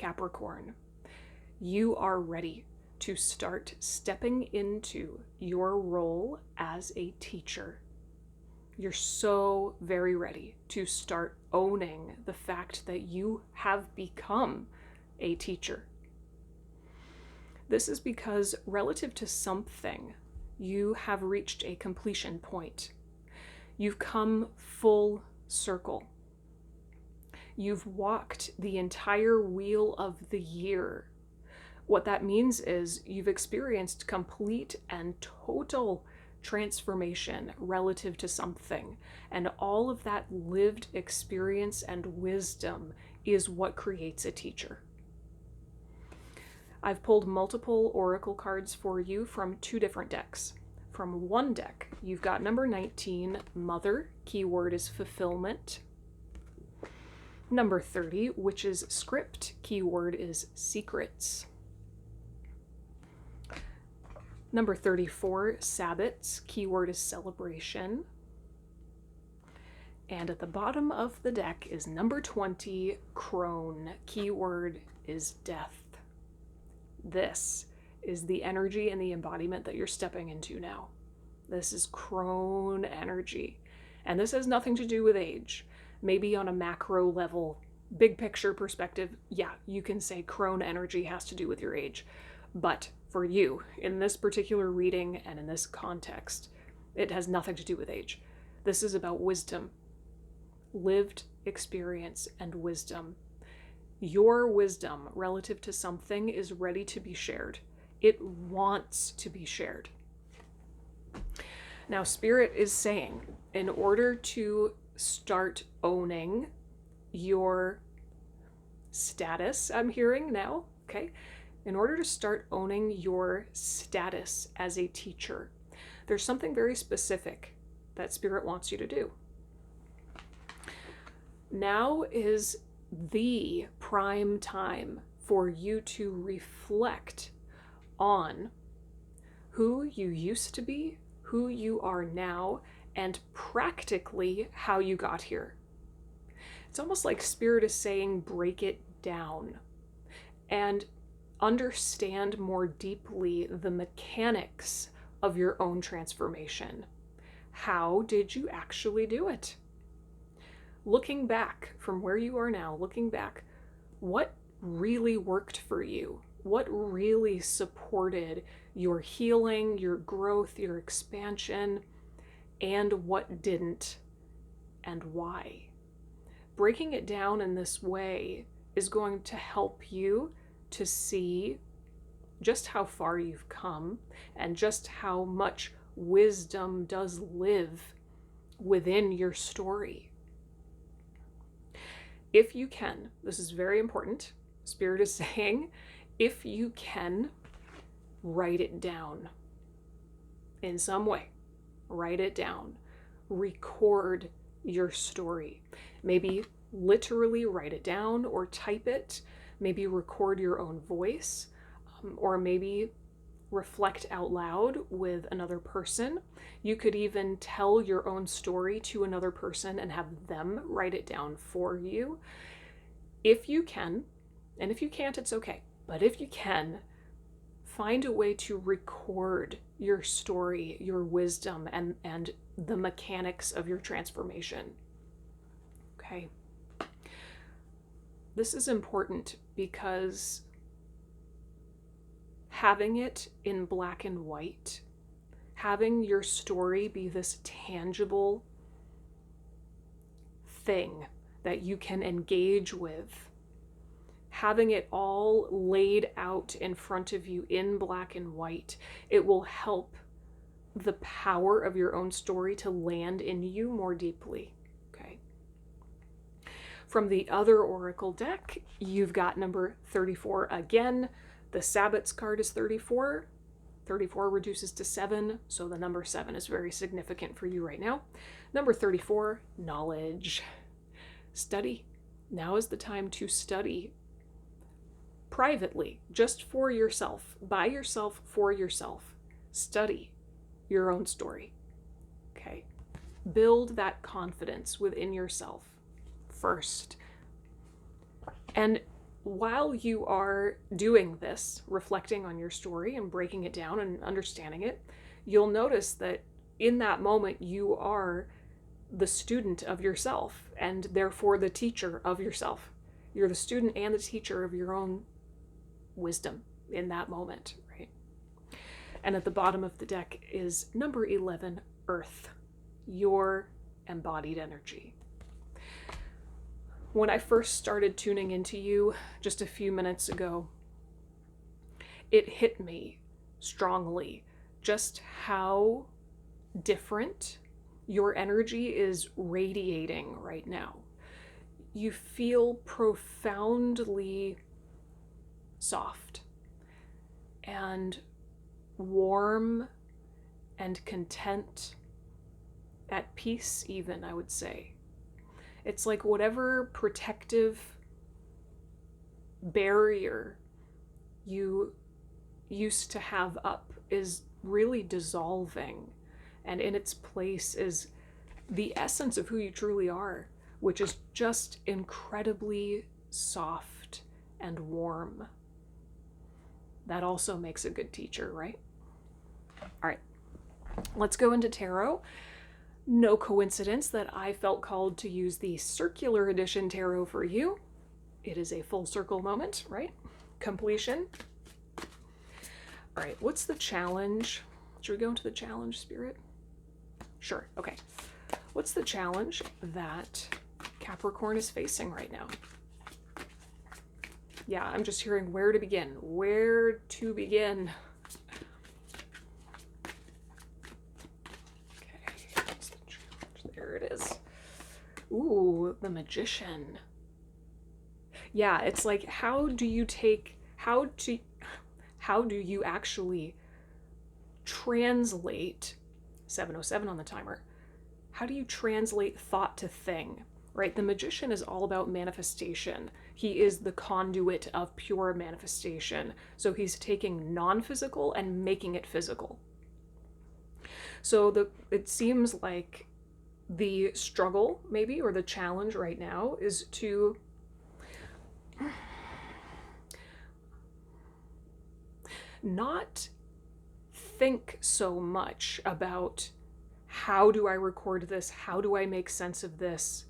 Capricorn, you are ready to start stepping into your role as a teacher. You're so very ready to start owning the fact that you have become a teacher. This is because relative to something, you have reached a completion point. You've come full circle. You've walked the entire wheel of the year. What that means is you've experienced complete and total transformation relative to something. And all of that lived experience and wisdom is what creates a teacher. I've pulled multiple oracle cards for you from 2 different decks. From one deck, you've got number 19, Mother, keyword is fulfillment. Number 30, which is script, keyword is secrets. Number 34, Sabbats, keyword is celebration. And at the bottom of the deck is number 20, Crone, keyword is death. This is the energy and the embodiment that you're stepping into now. This is Crone energy. And this has nothing to do with age. Maybe on a macro level, big picture perspective, yeah, you can say Crone energy has to do with your age. But for you, in this particular reading and in this context, it has nothing to do with age. This is about wisdom, lived experience and wisdom. Your wisdom relative to something is ready to be shared. It wants to be shared. Now, Spirit is saying, in order to start owning your status, I'm hearing now, okay? In order to start owning your status as a teacher, there's something very specific that Spirit wants you to do. Now is the prime time for you to reflect on who you used to be, who you are now, and practically how you got here. It's almost like Spirit is saying, break it down and understand more deeply the mechanics of your own transformation. How did you actually do it? Looking back from where you are now, looking back, what really worked for you? What really supported your healing, your growth, your expansion, and what didn't, and why? Breaking it down in this way is going to help you to see just how far you've come and just how much wisdom does live within your story. If you can, this is very important, Spirit is saying, if you can, write it down in some way. Write it down. Record your story. Maybe literally write it down or type it. Maybe record your own voice, or maybe reflect out loud with another person. You could even tell your own story to another person and have them write it down for you. If you can, and if you can't, it's okay. But if you can, find a way to record your story, your wisdom, and the mechanics of your transformation. Okay. This is important because having it in black and white, having your story be this tangible thing that you can engage with, having it all laid out in front of you in black and white, it will help the power of your own story to land in you more deeply. Okay. From the other oracle deck, you've got number 34 again. The Sabbats card is 34. 34 reduces to 7, so the number 7 is very significant for you right now. Number 34, knowledge. Study. Now is the time to study privately, just for yourself, by yourself, for yourself. Study your own story. Okay. Build that confidence within yourself first. And while you are doing this, reflecting on your story and breaking it down and understanding it, you'll notice that in that moment you are the student of yourself and therefore the teacher of yourself. You're the student and the teacher of your own wisdom in that moment, right? And at the bottom of the deck is number 11, Earth, your embodied energy. When I first started tuning into you just a few minutes ago, it hit me strongly just how different your energy is radiating right now. You feel profoundly soft and warm and content, at peace even, I would say. It's like whatever protective barrier you used to have up is really dissolving, and in its place is the essence of who you truly are, which is just incredibly soft and warm. That also makes a good teacher, right? All right, let's go into tarot. No coincidence that I felt called to use the circular edition tarot for you. It is a full circle moment, right? Completion. All right, what's the challenge? Should we go into the challenge, Spirit? Sure, okay. What's the challenge that Capricorn is facing right now? Yeah, I'm just hearing where to begin. Where to begin? Okay, what's the challenge? There it is. Ooh, the Magician. Yeah, it's like, how do you actually translate 707 on the timer? How do you translate thought to thing, right? The Magician is all about manifestation. He is the conduit of pure manifestation. So he's taking non-physical and making it physical. So it seems like the struggle, maybe, or the challenge right now is to not think so much about how do I record this? How do I make sense of this?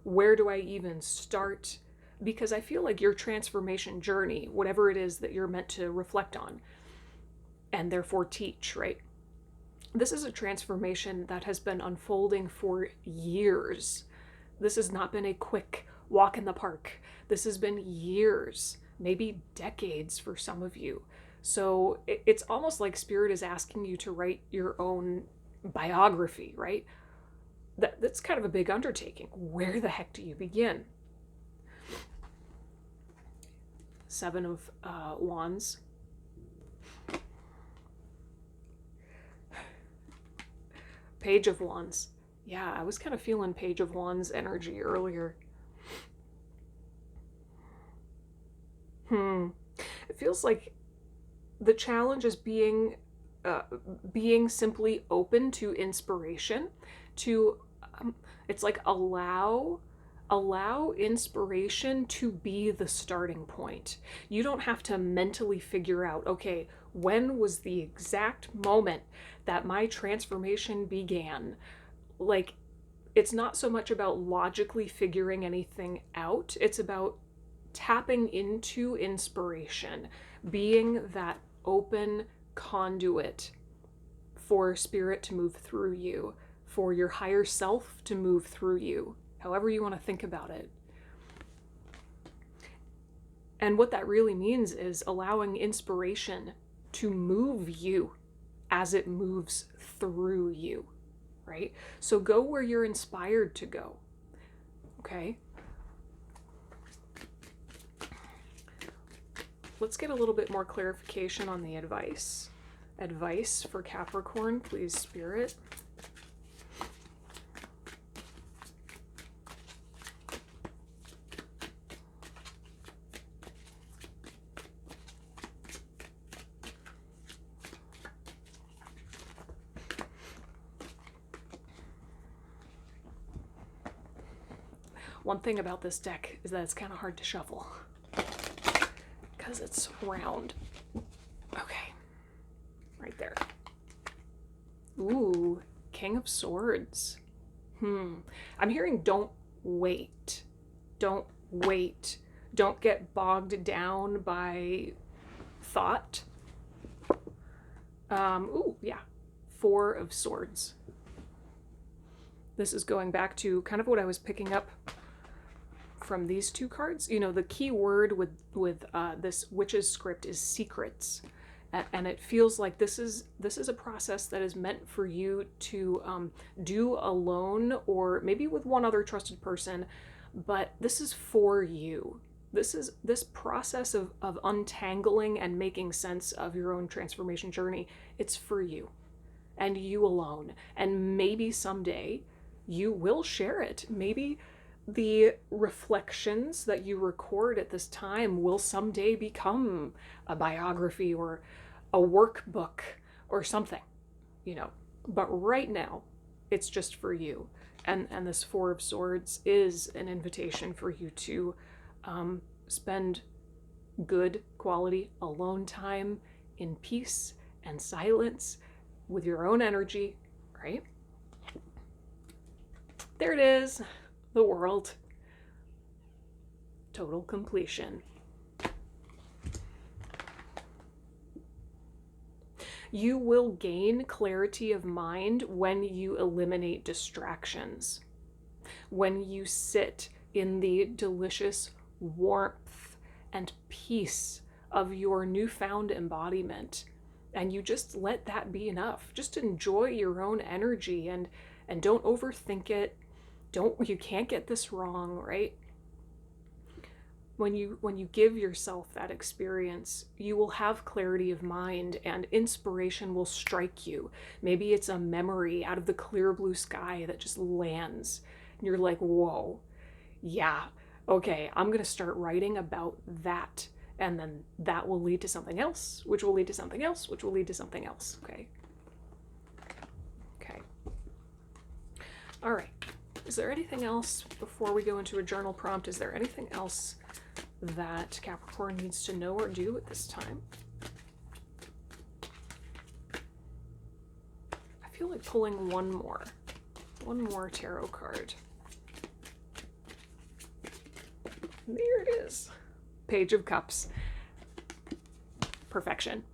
Where do I even start? Because I feel like your transformation journey, whatever it is that you're meant to reflect on and therefore teach, right? This is a transformation that has been unfolding for years. This has not been a quick walk in the park. This has been years, maybe decades for some of you. So it's almost like Spirit is asking you to write your own biography, right? That's kind of a big undertaking. Where the heck do you begin? Seven of Wands. Page of Wands. Yeah, I was kind of feeling Page of Wands energy earlier. It feels like the challenge is being simply open to inspiration, to it's like allow inspiration to be the starting point. You don't have to mentally figure out, okay, when was the exact moment that my transformation began? Like, it's not so much about logically figuring anything out. It's about tapping into inspiration, being that open conduit for Spirit to move through you, for your higher self to move through you, however you want to think about it. And what that really means is allowing inspiration to move you as it moves through you, right? So go where you're inspired to go, okay? Let's get a little bit more clarification on the advice. Advice for Capricorn, please, Spirit. One thing about this deck is that it's kind of hard to shuffle. because it's round. Okay, right there. Ooh, King of Swords. I'm hearing don't wait. Don't wait. Don't get bogged down by thought. Ooh, yeah. Four of Swords. This is going back to kind of what I was picking up from these two cards. You know, the key word with this witch's script is secrets. And it feels like this is a process that is meant for you to do alone, or maybe with one other trusted person, but this is for you. This process of untangling and making sense of your own transformation journey, it's for you and you alone. And maybe someday you will share it. Maybe the reflections that you record at this time will someday become a biography or a workbook or something, you know. But right now, it's just for you. And this Four of Swords is an invitation for you to spend good quality alone time in peace and silence with your own energy, right? There it is, the world. Total completion. You will gain clarity of mind when you eliminate distractions, when you sit in the delicious warmth and peace of your newfound embodiment, and you just let that be enough. Just enjoy your own energy and don't overthink it. You can't get this wrong, right? When you give yourself that experience, you will have clarity of mind and inspiration will strike you. Maybe it's a memory out of the clear blue sky that just lands. And you're like, whoa, yeah, okay, I'm going to start writing about that. And then that will lead to something else, which will lead to something else, which will lead to something else. Okay. Okay. All right. Is there anything else before we go into a journal prompt? Is there anything else that Capricorn needs to know or do at this time? I feel like pulling one more tarot card. There it is. Page of Cups. Perfection.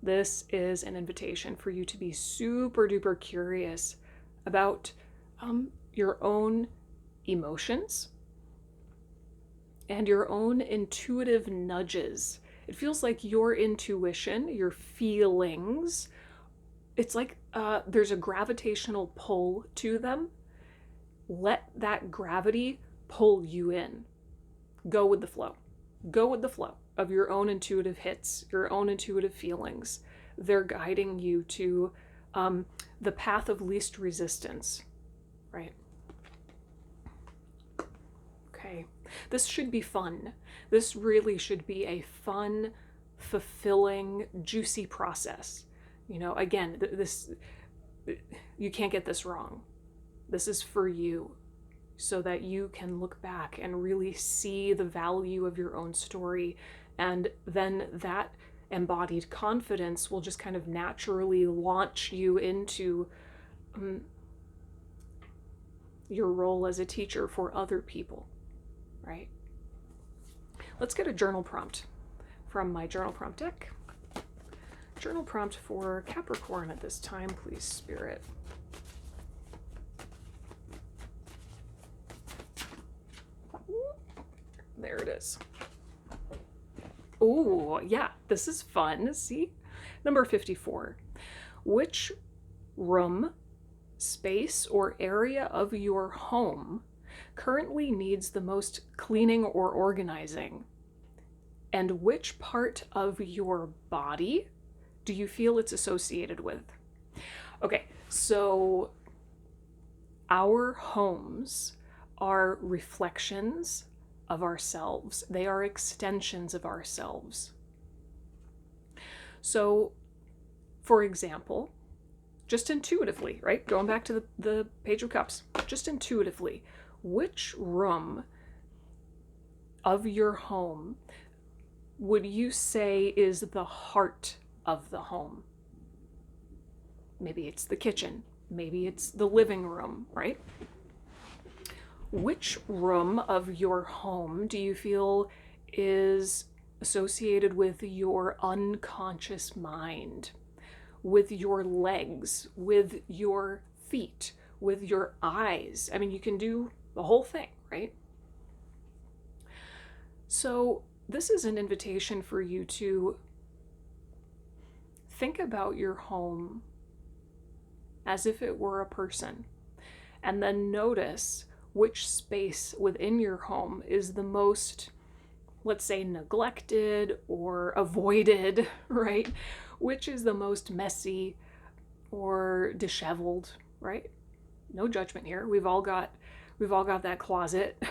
This is an invitation for you to be super duper curious about your own emotions and your own intuitive nudges. It feels like your intuition, your feelings, it's like there's a gravitational pull to them. Let that gravity pull you in. Go with the flow. Go with the flow of your own intuitive hits, your own intuitive feelings. They're guiding you to the path of least resistance, right? Okay. This should be fun. This really should be a fun, fulfilling, juicy process. You know, again, you can't get this wrong. This is for you so that you can look back and really see the value of your own story. And then that embodied confidence will just kind of naturally launch you into your role as a teacher for other people, right? Let's get a journal prompt from my journal prompt deck. Journal prompt for Capricorn at this time, please, Spirit. There it is. Oh, yeah, this is fun. See? Number 54. Which room, space, or area of your home currently needs the most cleaning or organizing? And which part of your body do you feel it's associated with? Okay, so our homes are reflections of ourselves. They are extensions of ourselves. So, for example, just intuitively, right? Going back to the Page of Cups, just intuitively, which room of your home would you say is the heart of the home? Maybe it's the kitchen. Maybe it's the living room, right? Which room of your home do you feel is associated with your unconscious mind, with your legs, with your feet, with your eyes? I mean, you can do the whole thing, right? So this is an invitation for you to think about your home as if it were a person, and then notice which space within your home is the most, let's say, neglected or avoided, right? Which is the most messy or disheveled, right? No judgment here. We've all got that closet.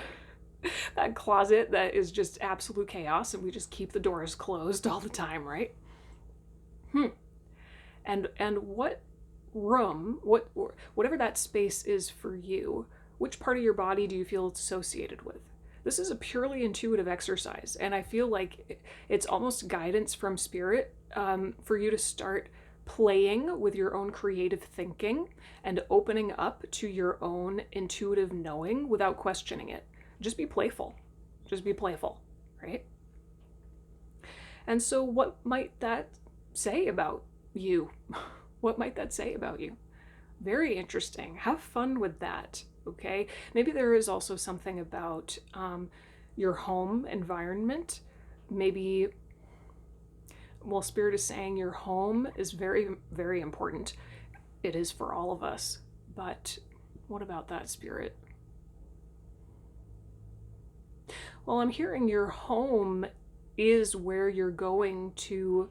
That closet that is just absolute chaos, and we just keep the doors closed all the time, right? And what room, whatever that space is for you, which part of your body do you feel it's associated with? This is a purely intuitive exercise, and I feel like it's almost guidance from spirit, for you to start playing with your own creative thinking and opening up to your own intuitive knowing without questioning it. Just be playful. Just be playful, right? And so what might that say about you? What might that say about you? Very interesting. Have fun with that, okay? Maybe there is also something about your home environment. Maybe, well, Spirit is saying your home is very, very important. It is for all of us. But what about that, Spirit? Well, I'm hearing your home is where you're going to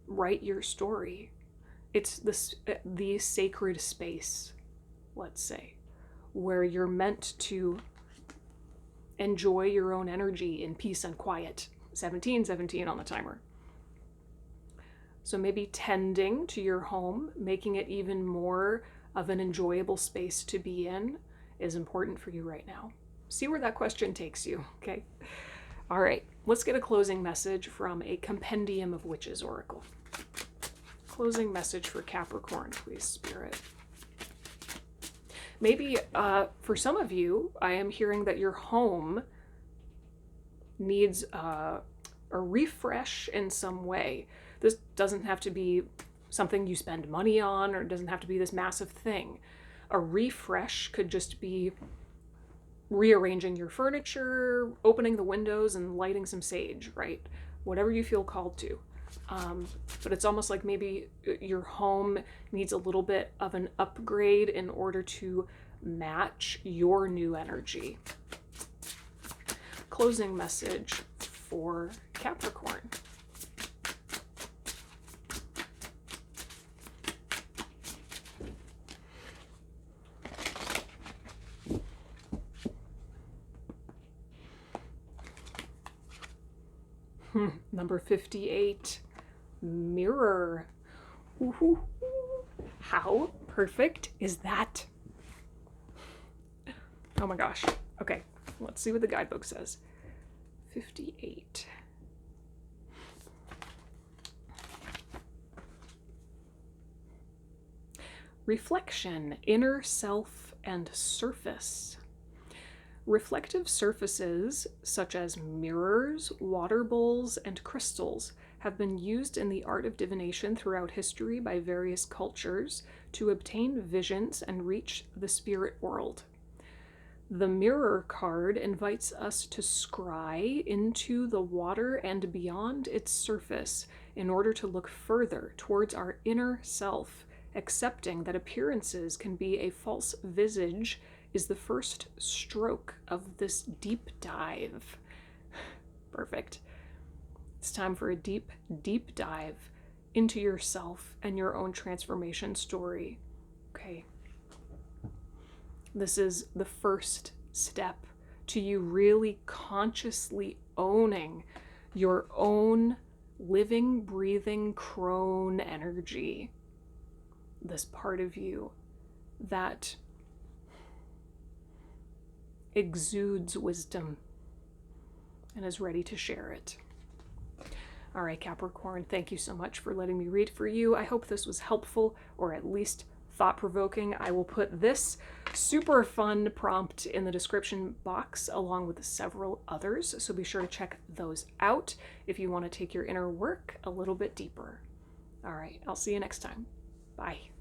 write your story. It's the sacred space, let's say, where you're meant to enjoy your own energy in peace and quiet. 1717 on the timer. So maybe tending to your home, making it even more of an enjoyable space to be in, is important for you right now. See where that question takes you, okay? All right, let's get a closing message from a Compendium of Witches Oracle. Closing message for Capricorn, please, Spirit. Maybe for some of you, I am hearing that your home needs a refresh in some way. This doesn't have to be something you spend money on, or it doesn't have to be this massive thing. A refresh could just be rearranging your furniture, opening the windows, and lighting some sage, right? Whatever you feel called to. But it's almost like maybe your home needs a little bit of an upgrade in order to match your new energy. Closing message for Capricorn. Number 58, mirror. Ooh, how perfect is that? Oh my gosh. Okay, let's see what the guidebook says. 58. Reflection, inner self, and surface. Reflective surfaces, such as mirrors, water bowls, and crystals, have been used in the art of divination throughout history by various cultures to obtain visions and reach the spirit world. The mirror card invites us to scry into the water and beyond its surface in order to look further towards our inner self, accepting that appearances can be a false visage is the first stroke of this deep dive. Perfect. It's time for a deep, deep dive into yourself and your own transformation story. Okay. This is the first step to you really consciously owning your own living, breathing crone energy. This part of you that exudes wisdom, and is ready to share it. All right, Capricorn, thank you so much for letting me read for you. I hope this was helpful, or at least thought-provoking. I will put this super fun prompt in the description box along with several others, so be sure to check those out if you want to take your inner work a little bit deeper. All right, I'll see you next time. Bye.